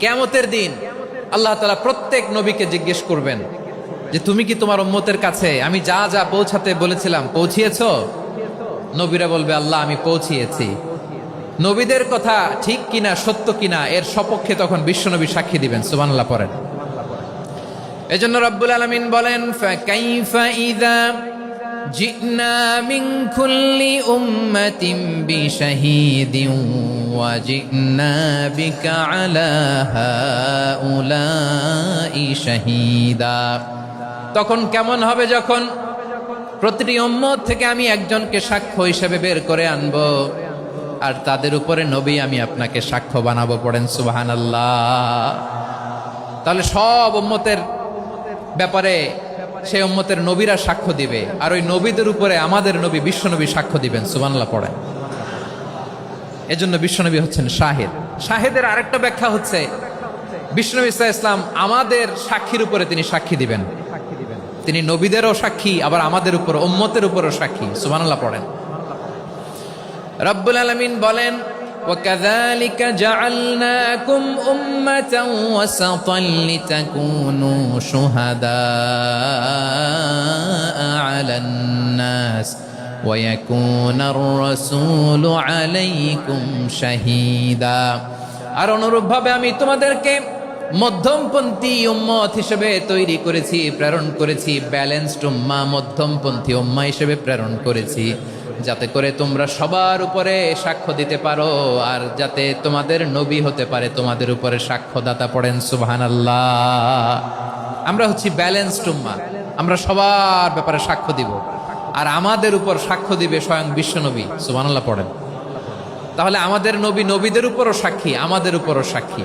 কিয়ামতের দিন আল্লাহ তাআলা প্রত্যেক নবীকে জিজ্ঞেস করবেন যে তুমি কি তোমার উম্মতের কাছে আমি যা যা পৌঁছাতে বলেছিলাম পৌঁছিয়েছো? নবীরা বলবে আল্লাহ আমি পৌঁছিয়েছি। নবীদের কথা ঠিক কিনা সত্য কিনা এর সপক্ষে তখন বিশ্বনবী সাক্ষী দিবেন। সুবহানাল্লাহ পড়েন। এজন্য রব্বুল আলামিন বলেন ফাকাইফা ইযা জিনা মিন কুল্লি উম্মাতিন বিশাহীদিন ওয়া জিনা বিকা আলা হাউলাই শাহীদা। তখন কেমন হবে যখন প্রতিটি উম্মত থেকে আমি একজনকে সাক্ষ্য হিসেবে বের করে আনবো, আর তাদের উপরে নবী আমি আপনাকে সাক্ষ্য বানাবো। পড়েন সুবহানাল্লাহ। তাহলে সব উম্মতের ব্যাপারে সেই উম্মতের নবীরা সাক্ষ্য দিবে, আর ওই নবীদের উপরে আমাদের নবী বিশ্বনবী সাক্ষ্য দিবেন। সুবহানাল্লাহ পড়েন। এজন্য বিশ্বনবী হচ্ছেন শাহিদ। শাহিদের আরেকটা ব্যাখ্যা হচ্ছে বিশ্বনবী সাল্লাল্লাহু আলাইহি ওয়াসাল্লাম আমাদের সাক্ষীর উপরে তিনি সাক্ষী দিবেন। তিনি নবীদেরও সাক্ষী, আবার আমাদের উপর উম্মতের উপরও সাক্ষী। সুবহানাল্লাহ পড়েন। রব্বুল আলামিন বলেন وَكَذَلِكَ جَعَلْنَاكُمْ أُمَّةً وَسَطًا لِتَكُونُوا شُهَدَاءَ عَلَى النَّاسِ وَيَكُونَ الرَّسُولُ عَلَيْكُمْ شَهِيدًا। আর অনুরূপভাবে আমি তোমাদেরকে মধ্যমপন্থী উম্মত হিসেবে তৈরি করেছি, প্রেরণ করেছি। ব্যালেন্সড উম্মাহ, মধ্যমপন্থী উম্মাহ হিসেবে প্রেরণ করেছি, যাতে করে তোমরা সবার উপরে সাক্ষ্য দিতে পারো, আর যাতে তোমাদের নবী হতে পারে তোমাদের উপরে সাক্ষ্যদাতা। পড়েন সুবহানাল্লাহ। আমরা হচ্ছি ব্যালেন্সড উম্মাহ, আমরা সবার ব্যাপারে সাক্ষ্য দিব, আর আমাদের উপর সাক্ষ্য দিবে স্বয়ং বিশ্বনবী। সুবহানাল্লাহ পড়েন। তাহলে আমাদের নবী নবীদের উপরও সাক্ষী, আমাদের উপরও সাক্ষী।